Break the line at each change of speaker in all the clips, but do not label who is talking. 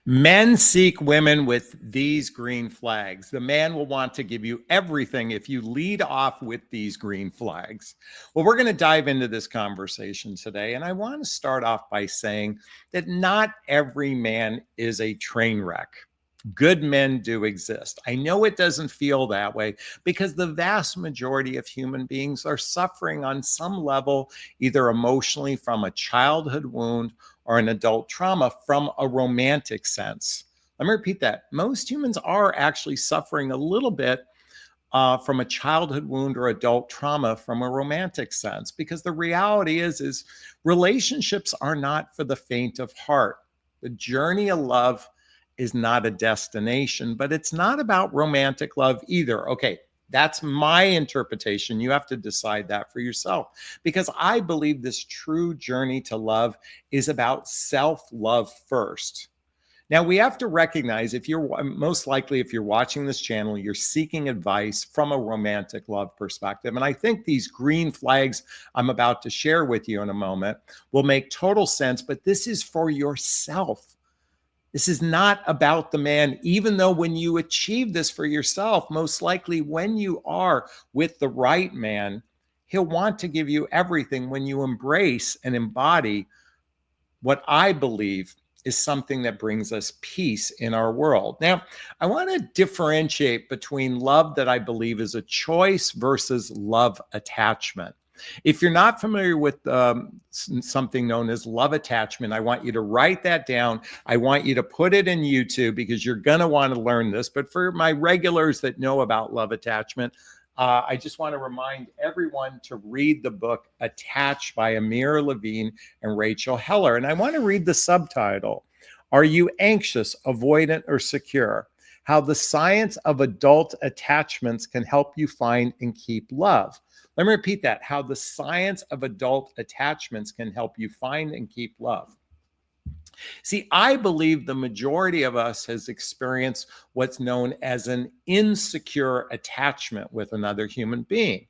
Men seek women with these green flags. The man will want to give you everything if you lead off with these green flags. Well, we're going to dive into this conversation today. And I want to start off by saying that not every man is a train wreck. Good men do exist. I know it doesn't feel that way because the vast majority of human beings are suffering on some level, either emotionally from a childhood wound or an adult trauma from a romantic sense. Let me repeat that. Most humans are actually suffering a little bit from a childhood wound or adult trauma from a romantic sense, because the reality is relationships are not for the faint of heart. The journey of love is not a destination, but it's not about romantic love either. Okay, that's my interpretation. You have to decide that for yourself, because I believe this true journey to love is about self-love first. Now, we have to recognize, if you're most likely, if you're watching this channel, you're seeking advice from a romantic love perspective. And I think these green flags I'm about to share with you in a moment will make total sense, but this is for yourself. This is not about the man, even though when you achieve this for yourself, most likely when you are with the right man, he'll want to give you everything when you embrace and embody what I believe is something that brings us peace in our world. Now, I want to differentiate between love that I believe is a choice versus love attachment. If you're not familiar with something known as love attachment, I want you to write that down. I want you to put it in YouTube because you're going to want to learn this. But for my regulars that know about love attachment, I just want to remind everyone to read the book Attached by Amir Levine and Rachel Heller. And I want to read the subtitle. Are you anxious, avoidant, or secure? How the science of adult attachments can help you find and keep love. Let me repeat that. How the science of adult attachments can help you find and keep love. See, I believe the majority of us has experienced what's known as an insecure attachment with another human being.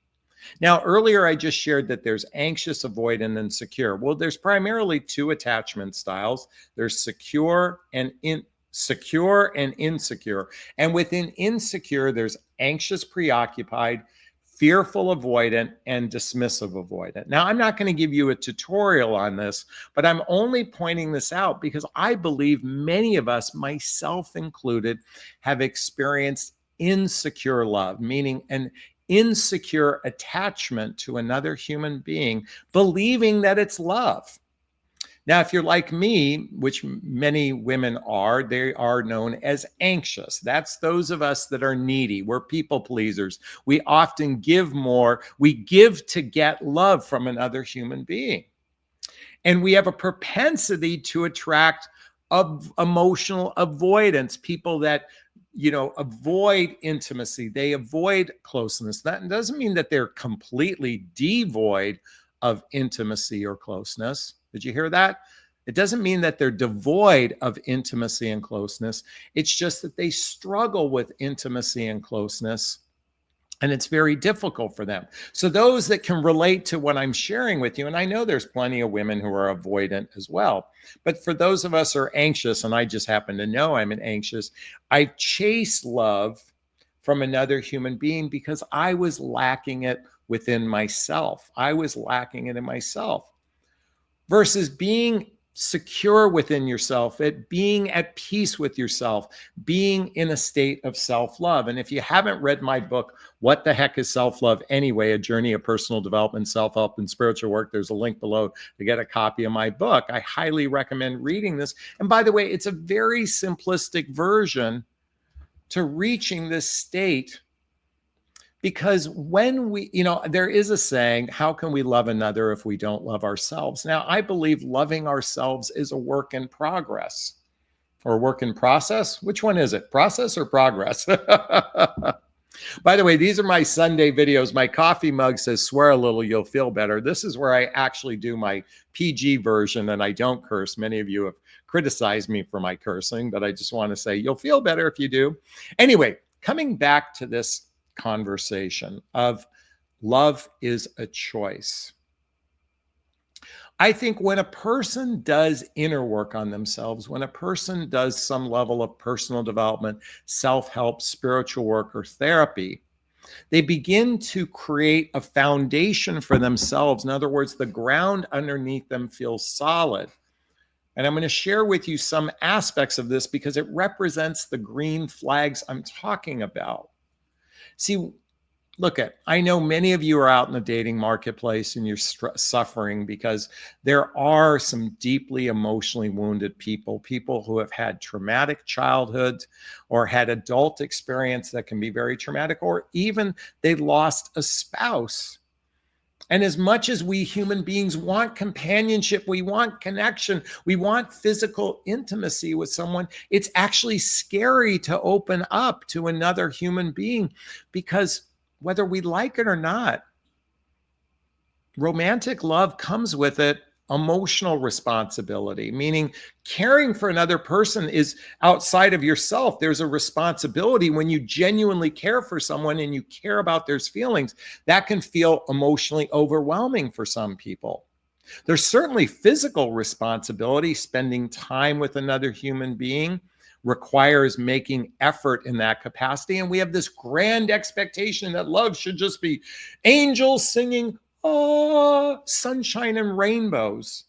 Now, earlier I just shared that there's anxious, avoidant, and secure. Well, there's primarily two attachment styles. There's secure and insecure. And within insecure, there's anxious, preoccupied, fearful avoidant, and dismissive avoidant. Now, I'm not going to give you a tutorial on this, but I'm only pointing this out because I believe many of us, myself included, have experienced insecure love, meaning an insecure attachment to another human being, believing that it's love. Now, if you're like me, which many women are, they are known as anxious. That's those of us that are needy. We're people pleasers. We often give more. We give to get love from another human being. And we have a propensity to attract emotional avoidance, people that avoid intimacy. They avoid closeness. That doesn't mean that they're completely devoid of intimacy or closeness. Did you hear that? It doesn't mean that they're devoid of intimacy and closeness. It's just that they struggle with intimacy and closeness, and it's very difficult for them. So those that can relate to what I'm sharing with you, and I know there's plenty of women who are avoidant as well, but for those of us who are anxious, and I just happen to know I'm an anxious, I chase love from another human being because I was lacking it within myself. I was lacking it in myself. Versus being secure within yourself, at being at peace with yourself, being in a state of self-love. And if you haven't read my book, What the Heck is Self-Love Anyway? A Journey of Personal Development, Self-Help, and Spiritual Work, there's a link below to get a copy of my book. I highly recommend reading this. And by the way, it's a very simplistic version to reaching this state. Because when we, there is a saying, how can we love another if we don't love ourselves? Now, I believe loving ourselves is a work in progress or work in process. Which one is it? Process or progress? By the way, these are my Sunday videos. My coffee mug says, swear a little, you'll feel better. This is where I actually do my PG version and I don't curse. Many of you have criticized me for my cursing, but I just want to say you'll feel better if you do. Anyway, coming back to this conversation of love is a choice. I think when a person does inner work on themselves, when a person does some level of personal development, self-help, spiritual work, or therapy, they begin to create a foundation for themselves. In other words, the ground underneath them feels solid. And I'm going to share with you some aspects of this because it represents the green flags I'm talking about. See, look at, I know many of you are out in the dating marketplace and you're suffering because there are some deeply emotionally wounded people who have had traumatic childhoods or had adult experience that can be very traumatic, or even they lost a spouse. And as much as we human beings want companionship, we want connection, we want physical intimacy with someone, it's actually scary to open up to another human being because whether we like it or not, romantic love comes with it emotional responsibility, meaning caring for another person is outside of yourself. There's a responsibility when you genuinely care for someone and you care about their feelings. That can feel emotionally overwhelming for some people. There's certainly physical responsibility. Spending time with another human being requires making effort in that capacity. And we have this grand expectation that love should just be angels singing, oh, sunshine and rainbows.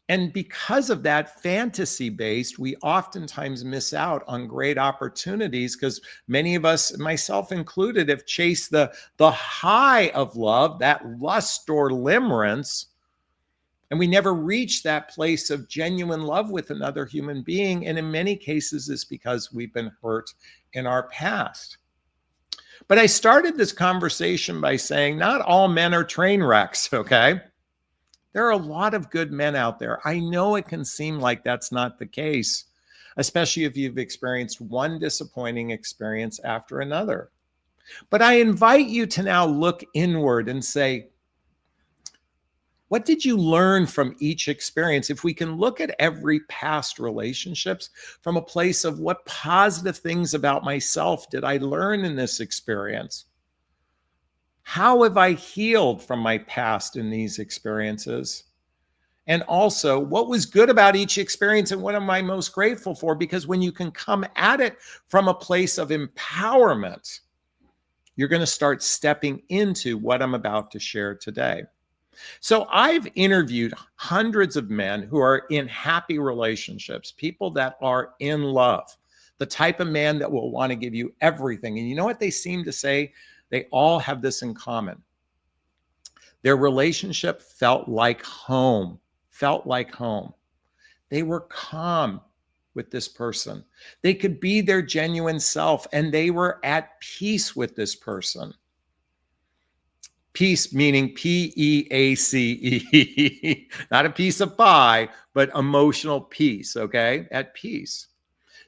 And because of that fantasy based, we oftentimes miss out on great opportunities because many of us, myself included, have chased the high of love, that lust or limerence, and we never reach that place of genuine love with another human being. And in many cases, it's because we've been hurt in our past. But I started this conversation by saying not all men are train wrecks, okay? There are a lot of good men out there. I know it can seem like that's not the case, especially if you've experienced one disappointing experience after another. But I invite you to now look inward and say, what did you learn from each experience? If we can look at every past relationships from a place of what positive things about myself did I learn in this experience? How have I healed from my past in these experiences? And also, what was good about each experience and what am I most grateful for? Because when you can come at it from a place of empowerment, you're going to start stepping into what I'm about to share today. So I've interviewed hundreds of men who are in happy relationships, people that are in love, the type of man that will want to give you everything. And you know what they seem to say? They all have this in common. Their relationship felt like home, felt like home. They were calm with this person. They could be their genuine self and they were at peace with this person. Peace meaning Peace, not a piece of pie, but emotional peace, okay? At peace.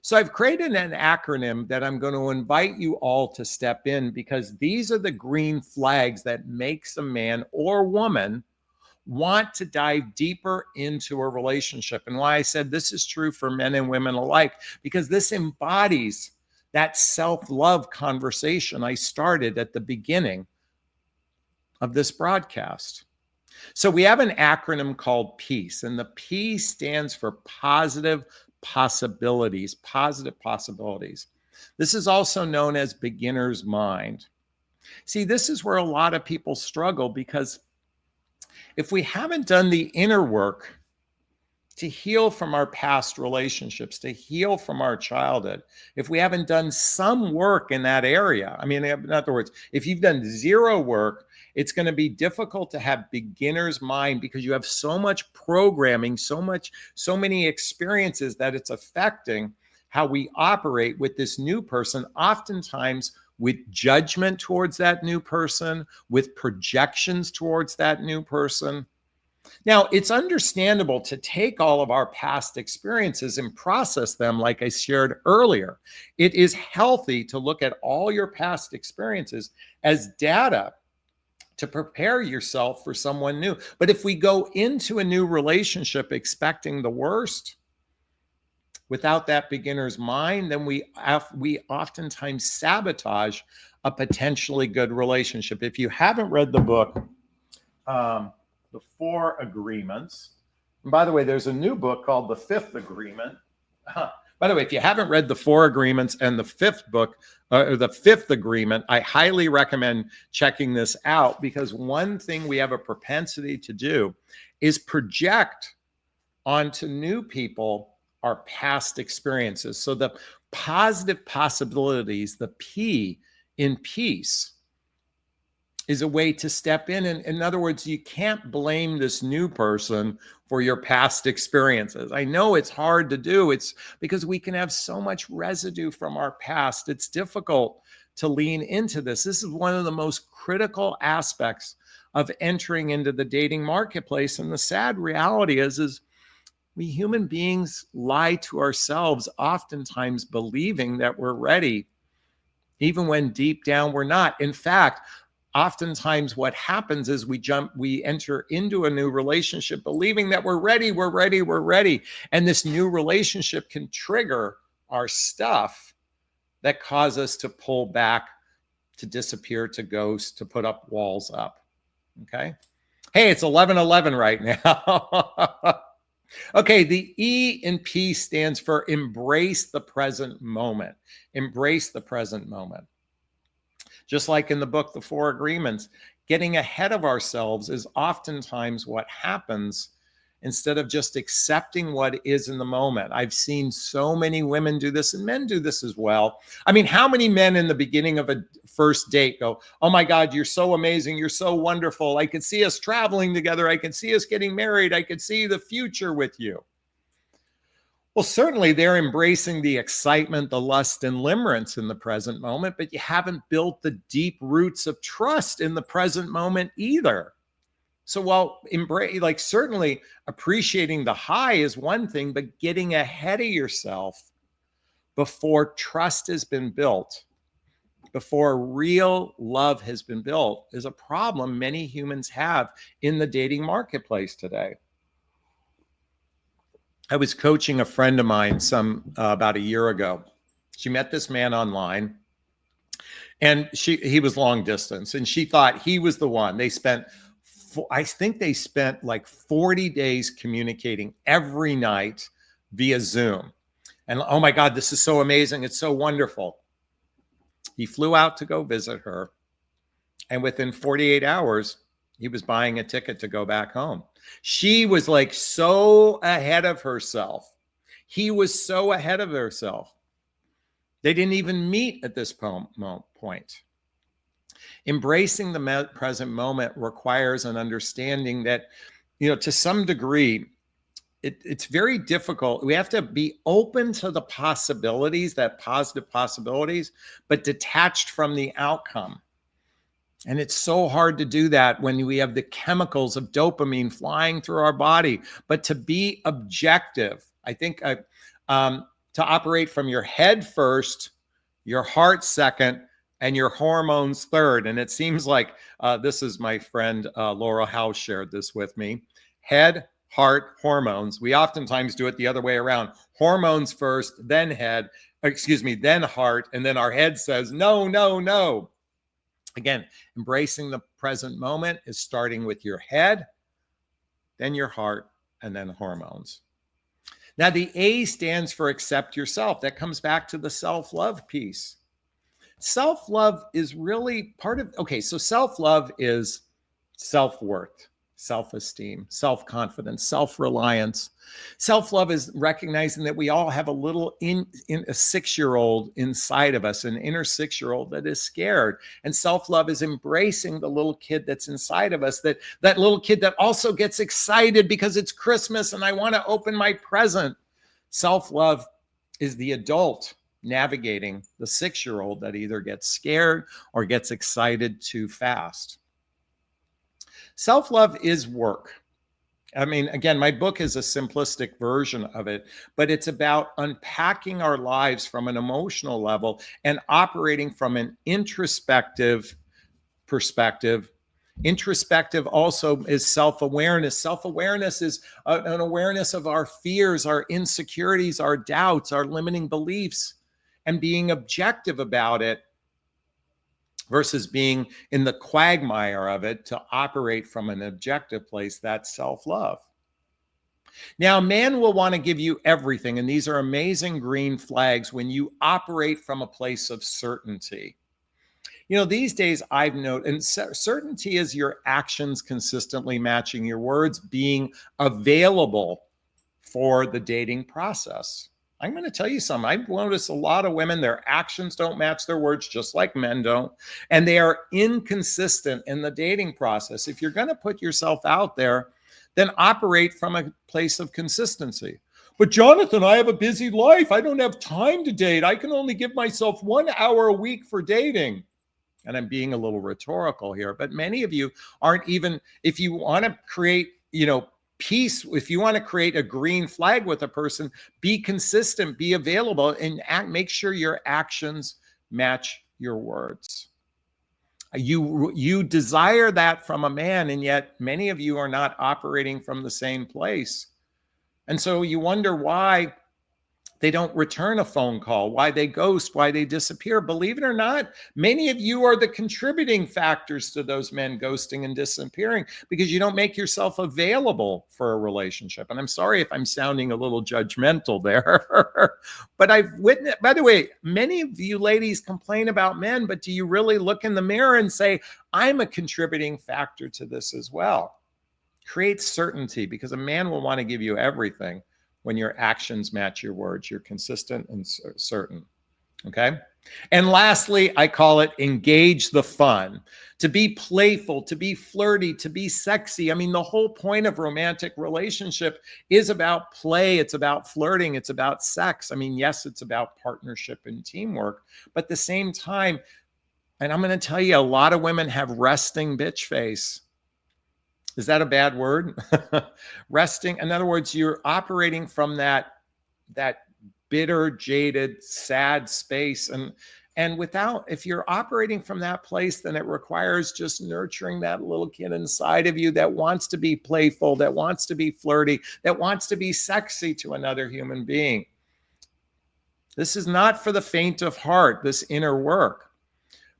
So I've created an acronym that I'm going to invite you all to step in because these are the green flags that makes a man or woman want to dive deeper into a relationship. And why I said this is true for men and women alike, because this embodies that self-love conversation I started at the beginning of this broadcast. So we have an acronym called PEACE, and the P stands for positive possibilities, positive possibilities. This is also known as beginner's mind. See, this is where a lot of people struggle because if we haven't done the inner work to heal from our past relationships, to heal from our childhood, if we haven't done some work in that area, I mean, in other words, if you've done zero work, it's going to be difficult to have beginner's mind because you have so much programming, so many experiences that it's affecting how we operate with this new person, oftentimes with judgment towards that new person, with projections towards that new person. Now, it's understandable to take all of our past experiences and process them like I shared earlier. It is healthy to look at all your past experiences as data to prepare yourself for someone new. But if we go into a new relationship expecting the worst, without that beginner's mind, then we oftentimes sabotage a potentially good relationship. If you haven't read the book, The Four Agreements. And by the way, there's a new book called The Fifth Agreement. By the way, if you haven't read The Four Agreements and the fifth book, or the Fifth Agreement, I highly recommend checking this out, because one thing we have a propensity to do is project onto new people our past experiences. So the positive possibilities, the P in peace, is a way to step in. And in other words, you can't blame this new person for your past experiences. I know it's hard to do. It's because we can have so much residue from our past. It's difficult to lean into this. This is one of the most critical aspects of entering into the dating marketplace. And the sad reality is we human beings lie to ourselves, oftentimes believing that we're ready, even when deep down we're not. In fact, oftentimes what happens is we enter into a new relationship believing that we're ready, we're ready, we're ready. And this new relationship can trigger our stuff that cause us to pull back, to disappear, to ghost, to put up walls up. Okay. Hey, it's 11:11 right now. Okay, the E in P stands for embrace the present moment. Embrace the present moment. Just like in the book, The Four Agreements, getting ahead of ourselves is oftentimes what happens instead of just accepting what is in the moment. I've seen so many women do this, and men do this as well. I mean, how many men in the beginning of a first date go, "Oh my God, you're so amazing. You're so wonderful. I could see us traveling together. I could see us getting married. I could see the future with you." Well, certainly they're embracing the excitement, the lust, and limerence in the present moment, but you haven't built the deep roots of trust in the present moment either. So while certainly appreciating the high is one thing, but getting ahead of yourself before trust has been built, before real love has been built, is a problem many humans have in the dating marketplace today. I was coaching a friend of mine about a year ago. She met this man online, and he was long distance, and she thought he was the one. I think they spent like 40 days communicating every night via Zoom. And oh my God, this is so amazing. It's so wonderful. He flew out to go visit her, and within 48 hours, he was buying a ticket to go back home. She was like so ahead of herself. He was so ahead of herself. They didn't even meet at this point. Embracing the present moment requires an understanding that, to some degree, it's very difficult. We have to be open to the possibilities, that positive possibilities, but detached from the outcome. And it's so hard to do that when we have the chemicals of dopamine flying through our body. But to be objective, I think to operate from your head first, your heart second, and your hormones third. And it seems like this is my friend Laura House shared this with me. Head, heart, hormones. We oftentimes do it the other way around. Hormones first, then then heart. And then our head says, no, no, no. Again, embracing the present moment is starting with your head, then your heart, and then hormones. Now, the A stands for accept yourself. That comes back to the self-love piece. Self-love is really so self-love is self-worth, self-esteem, self-confidence, self-reliance. Self-love is recognizing that we all have a little in a 6-year-old inside of us, an inner 6-year-old that is scared. And self-love is embracing the little kid that's inside of us, that little kid that also gets excited because it's Christmas and I want to open my present. Self-love is the adult navigating the 6-year-old that either gets scared or gets excited too fast. Self-love is work. I mean, again, my book is a simplistic version of it, but it's about unpacking our lives from an emotional level and operating from an introspective perspective. Introspective also is self-awareness. Self-awareness is an awareness of our fears, our insecurities, our doubts, our limiting beliefs, and being objective about it versus being in the quagmire of it to operate from an objective place. That's self-love. Now, man will want to give you everything, and these are amazing green flags when you operate from a place of certainty. You know, these days I've noted, and certainty is your actions consistently matching your words, being available for the dating process. I'm going to tell you something. I've noticed a lot of women, their actions don't match their words, just like men don't. And they are inconsistent in the dating process. If you're going to put yourself out there, then operate from a place of consistency. But Jonathan, I have a busy life. I don't have time to date. I can only give myself 1 hour a week for dating. And I'm being a little rhetorical here, but many of you aren't even, if you want to create, peace, if you want to create a green flag with a person, be consistent, be available, and make sure your actions match your words. You desire that from a man, and yet many of you are not operating from the same place. And so you wonder why they don't return a phone call, why they ghost, why they disappear. Believe it or not, many of you are the contributing factors to those men ghosting and disappearing because you don't make yourself available for a relationship. And I'm sorry if I'm sounding a little judgmental there, but I've witnessed, by the way, many of you ladies complain about men, but do you really look in the mirror and say, I'm a contributing factor to this as well? Create certainty, because a man will want to give you everything. When your actions match your words, you're consistent and certain. Okay. And lastly, I call it engage the fun. To be playful, to be flirty, to be sexy. I mean, the whole point of romantic relationship is about play. It's about flirting. It's about sex. I mean, yes, it's about partnership and teamwork, but at the same time, and I'm going to tell you, a lot of women have resting bitch face. Is that a bad word? Resting. In other words, you're operating from that bitter, jaded, sad space. And without, if you're operating from that place, then it requires just nurturing that little kid inside of you that wants to be playful, that wants to be flirty, that wants to be sexy to another human being. This is not for the faint of heart, this inner work.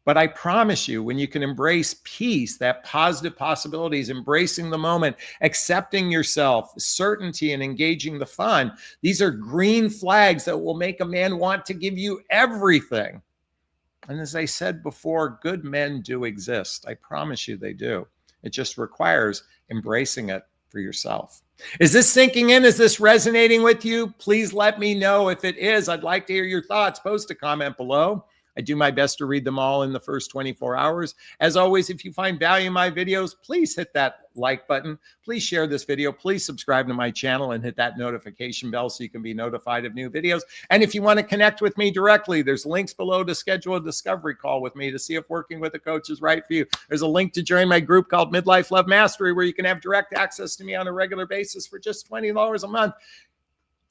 But I promise you, when you can embrace peace, that positive possibilities, embracing the moment, accepting yourself, certainty, and engaging the fun, these are green flags that will make a man want to give you everything. And as I said before, good men do exist. I promise you they do. It just requires embracing it for yourself. Is this sinking in? Is this resonating with you? Please let me know. If it is, I'd like to hear your thoughts. Post a comment below. I do my best to read them all in the first 24 hours. As always, if you find value in my videos, please hit that like button. Please share this video. Please subscribe to my channel and hit that notification bell so you can be notified of new videos. And if you want to connect with me directly, there's links below to schedule a discovery call with me to see if working with a coach is right for you. There's a link to join my group called Midlife Love Mastery, where you can have direct access to me on a regular basis for just $20 a month.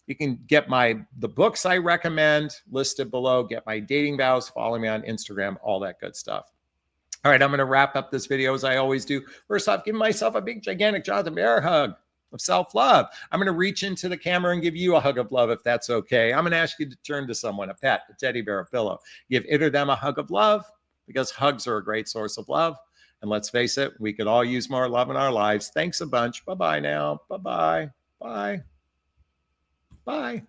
You can get the books I recommend listed below, get my dating vows, follow me on Instagram, all that good stuff. All right, I'm going to wrap up this video as I always do. First off, give myself a big, gigantic Jonathon bear hug of self-love. I'm going to reach into the camera and give you a hug of love, if that's okay. I'm going to ask you to turn to someone, a pet, a teddy bear, a pillow. Give it or them a hug of love, because hugs are a great source of love. And let's face it, we could all use more love in our lives. Thanks a bunch. Bye-bye now. Bye-bye. Bye. Bye.